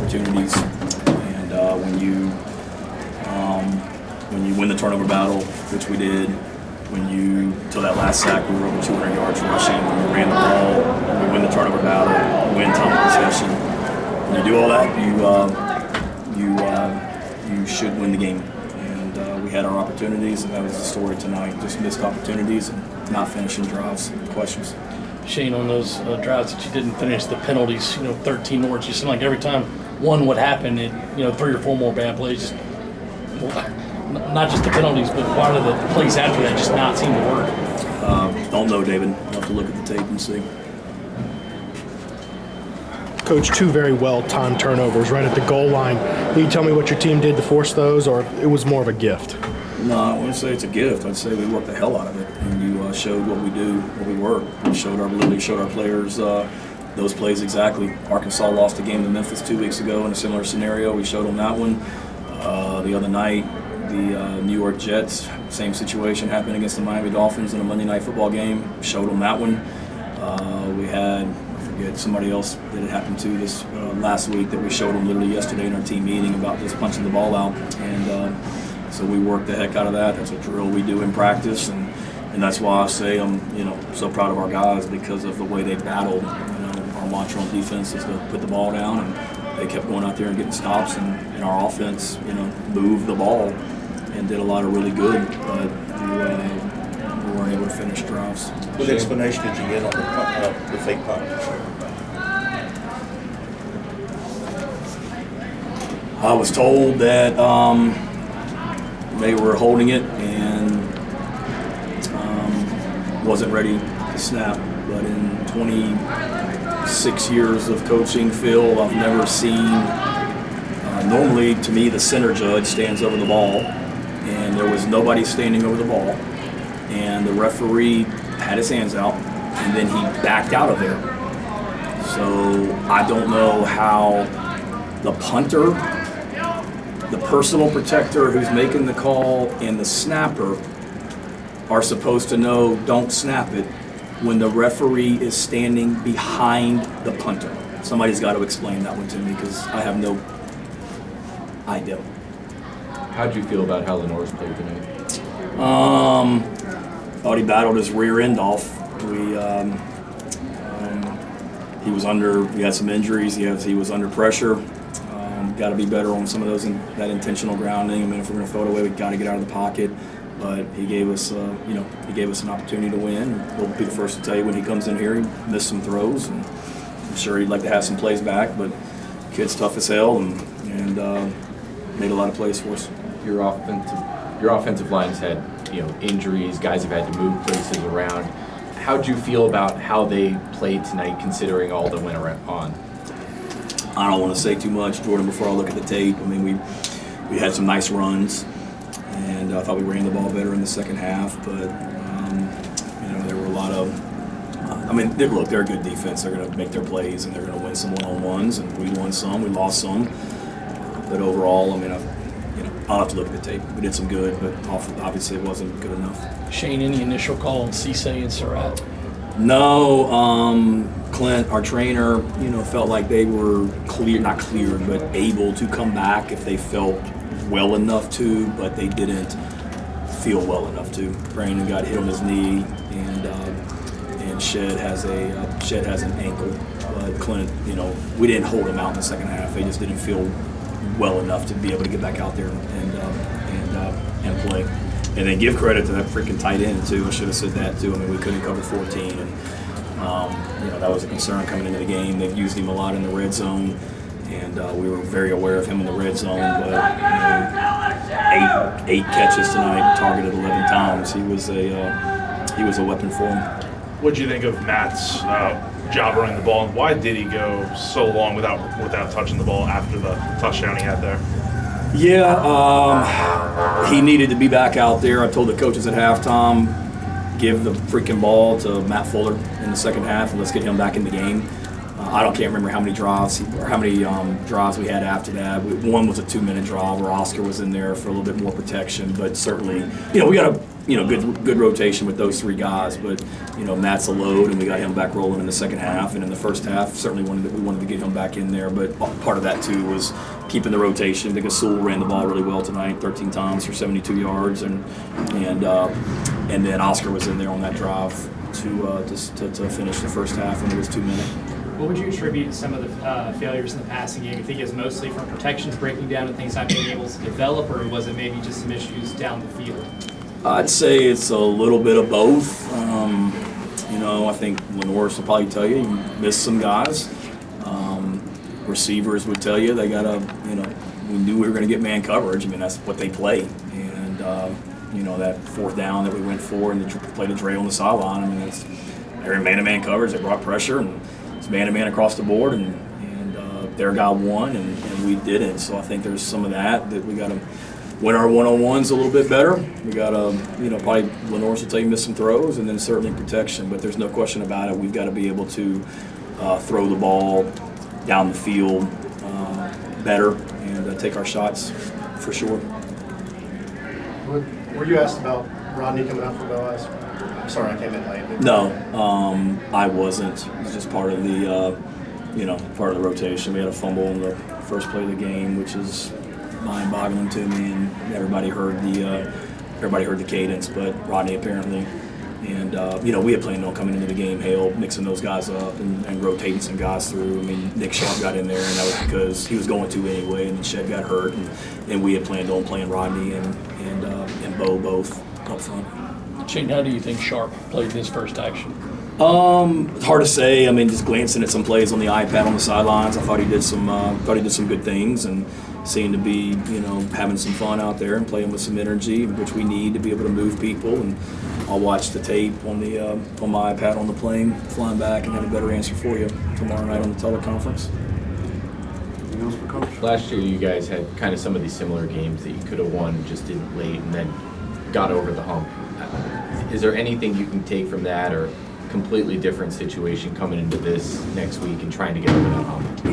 opportunities, and when you win the turnover battle, which we did, till that last sack, we were over 200 yards rushing. When we ran the ball, we win the turnover battle, we win time of possession. When you do all that, you should win the game. And we had our opportunities, and that was the story tonight. Just missed opportunities and not finishing drives. Questions? Shane, on those drives that you didn't finish, the penalties, 13 more, it just seemed like every time one would happen, 3 or 4 more bad plays. Not just the penalties, but why do the plays after that just not seem to work? Don't know, David. I'll have to look at the tape and see. Coach, 2 very well-timed turnovers right at the goal line. Can you tell me what your team did to force those, or it was more of a gift? No, I wouldn't say it's a gift. I'd say we worked the hell out of it, and you showed what we do, what we work. We showed our players those plays exactly. Arkansas lost a game to Memphis 2 weeks ago in a similar scenario. We showed them that one. The other night, the New York Jets, same situation happened against the Miami Dolphins in a Monday Night Football game. Showed them that one. We had, I forget, somebody else that it happened to this last week that we showed them literally yesterday in our team meeting about just punching the ball out. And so we work the heck out of that. That's a drill we do in practice, and that's why I say I'm so proud of our guys because of the way they battled. Our mantra on defense is to put the ball down, and they kept going out there and getting stops, and our offense moved the ball and did a lot of really good, but we weren't able to finish drives. What explanation did you get on the fake punt? I was told that they were holding it and wasn't ready to snap. But in 26 years of coaching, Phil, I've never seen. Normally, to me, the center judge stands over the ball, and there was nobody standing over the ball, and the referee had his hands out, and then he backed out of there. So I don't know how the punter, the personal protector who's making the call, and the snapper are supposed to know don't snap it when the referee is standing behind the punter. Somebody's got to explain that one to me because I have no idea. How'd you feel about how Lenore's played tonight? Thought he battled his rear end off. He was he had some injuries. He was under pressure. Got to be better on some of those that intentional grounding. I mean, if we're going to throw it away, we got to get out of the pocket. But he gave us, he gave us an opportunity to win. We'll be the first to tell you when he comes in here, he missed some throws, and I'm sure he'd like to have some plays back. But kid's tough as hell, and made a lot of plays for us. Your offensive line's had injuries. Guys have had to move places around. How'd you feel about how they played tonight, considering all that went on? I don't want to say too much, Jordan, before I look at the tape. I mean, we had some nice runs, and I thought we ran the ball better in the second half. But there were a lot of. They're a good defense. They're going to make their plays, and they're going to win some one-on-ones. And we won some, we lost some. But overall, I'll have to look at the tape. We did some good, but obviously it wasn't good enough. Shane, any initial call on Cisse and Surratt? No, Clint, our trainer, felt like they were not cleared, but able to come back if they felt well enough to, but they didn't feel well enough to. Brandon got hit on his knee, and Shed has an ankle. But Clint, we didn't hold him out in the second half. They just didn't feel well enough to be able to get back out there and play. And then give credit to that freaking tight end too. I should have said that too. I mean, we couldn't cover 14, and that was a concern coming into the game. They've used him a lot in the red zone, and we were very aware of him in the red zone. But eight catches tonight, targeted 11 times. He was a weapon for him. What did you think of Matt's job running the ball, and why did he go so long without touching the ball after the touchdown he had there? Yeah, he needed to be back out there. I told the coaches at halftime, give the freaking ball to Matt Fuller in the second half, and let's get him back in the game. I can't remember how many drives or how many drives we had after that. One was a 2-minute drive where Oscar was in there for a little bit more protection, but certainly, we got a good rotation with those 3 guys. But Matt's a load, and we got him back rolling in the second half, and in the first half, certainly we wanted to get him back in there. But part of that too was keeping the rotation because Sewell ran the ball really well tonight, 13 times for 72 yards, and then Oscar was in there on that drive to finish the first half when it was 2 minutes. What would you attribute some of the failures in the passing game? You think it's mostly from protections breaking down and things not being able to develop, or was it maybe just some issues down the field? I'd say it's a little bit of both. I think Lenore will probably tell you missed some guys. Receivers would tell you they got we knew we were going to get man coverage. I mean, that's what they play. And, that 4th down that we went for and played a Dre on the sideline, I mean, they're in man-to-man coverage. They brought pressure, and it's man-to-man across the board, and their guy won, and we didn't. So I think there's some of that we got to win our one-on-ones a little bit better. We got to, probably Lenore will tell you miss some throws, and then certainly protection. But there's no question about it. We've got to be able to throw the ball down the field better and take our shots for sure. Were you asked about Rodney coming out for Boaz? I'm sorry, I came in late. No, I wasn't. It was just part of the, part of the rotation. We had a fumble in the first play of the game, which is mind-boggling to me, and everybody heard the cadence, but Rodney apparently. And, we had planned on coming into the game, Hale, mixing those guys up and rotating some guys through. I mean, Nick Sharp got in there, and that was because he was going to anyway, and then Shed got hurt, and we had planned on playing Rodney and Bo both up front. Shane, how do you think Sharp played in his first action? It's hard to say. I mean, just glancing at some plays on the iPad on the sidelines, I thought he did some good things and seemed to be, having some fun out there and playing with some energy, which we need to be able to move people. And I'll watch the tape on my iPad on the plane, flying back, and have a better answer for you tomorrow night on the teleconference. Anything else for Coach? Last year, you guys had kind of some of these similar games that you could have won, just didn't late, and then got over the hump. Is there anything you can take from that, or completely different situation coming into this next week and trying to get over that hump?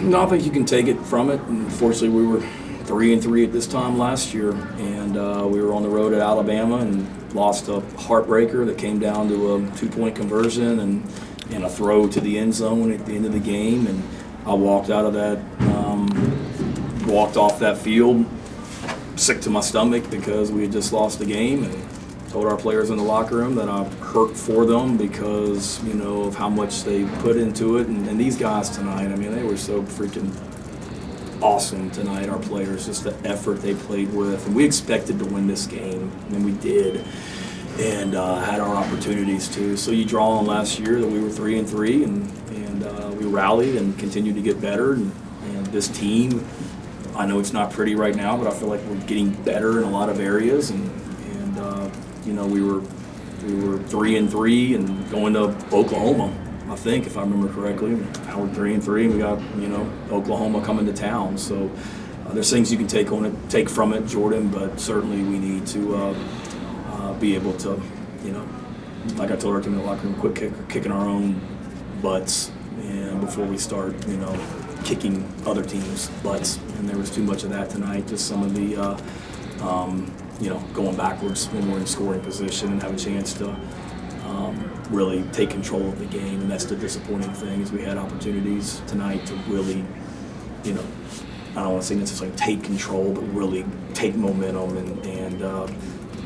No, I think you can take it from it. Unfortunately, we were 3-3 at this time last year, and we were on the road at Alabama and lost a heartbreaker that came down to a 2-point conversion and a throw to the end zone at the end of the game. And I walked out of that, walked off that field sick to my stomach because we had just lost the game, and told our players in the locker room that I hurt for them because, of how much they put into it. And these guys tonight, I mean, they were so freaking awesome tonight, our players, just the effort they played with. And we expected to win this game, and we did, and had our opportunities to. So you draw on last year that we were 3-3, and we rallied and continued to get better. And this team, I know it's not pretty right now, but I feel like we're getting better in a lot of areas. And we were 3-3 and going to Oklahoma, I think, if I remember correctly. Now we're 3-3, and we got Oklahoma coming to town. So there's things you can take from it, Jordan. But certainly we need to be able to, like I told our team in the locker room, quit kicking our own butts, and before we start, kicking other teams' butts. And there was too much of that tonight. Just some of the going backwards when we're in scoring position and have a chance to really take control of the game. And that's the disappointing thing, is we had opportunities tonight to really, I don't want to say necessarily take control, but really take momentum and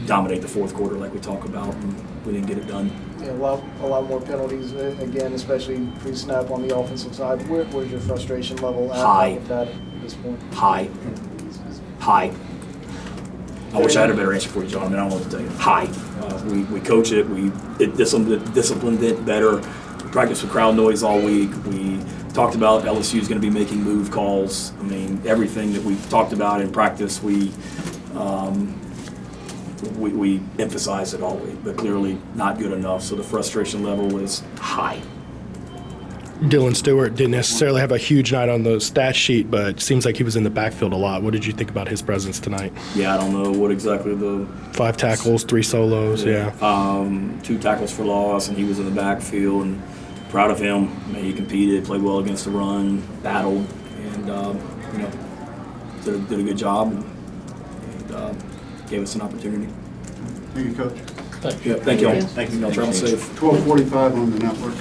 dominate the fourth quarter like we talk about, and we didn't get it done. Yeah, a lot more penalties, again, especially pre-snap on the offensive side. Where's your frustration level High. With that at this point? High. I wish I had a better answer for you, John. I mean, I don't know what to tell you. High. We coach it. We disciplined it better. We practiced with crowd noise all week. We talked about LSU is going to be making move calls. I mean, everything that we talked about in practice, we emphasized it all week, but clearly not good enough. So the frustration level is high. Dylan Stewart didn't necessarily have a huge night on the stat sheet, but it seems like he was in the backfield a lot. What did you think about his presence tonight? Yeah, I don't know what exactly the 5 tackles, 3 solos, yeah. 2 tackles for loss, and he was in the backfield and proud of him. I mean, he competed, played well against the run, battled, and you know, did a good job, and gave us an opportunity. Thank you, Coach. Thank you. Yeah, thank you all. Thank you. Y'all travel safe. 12:45 on the network.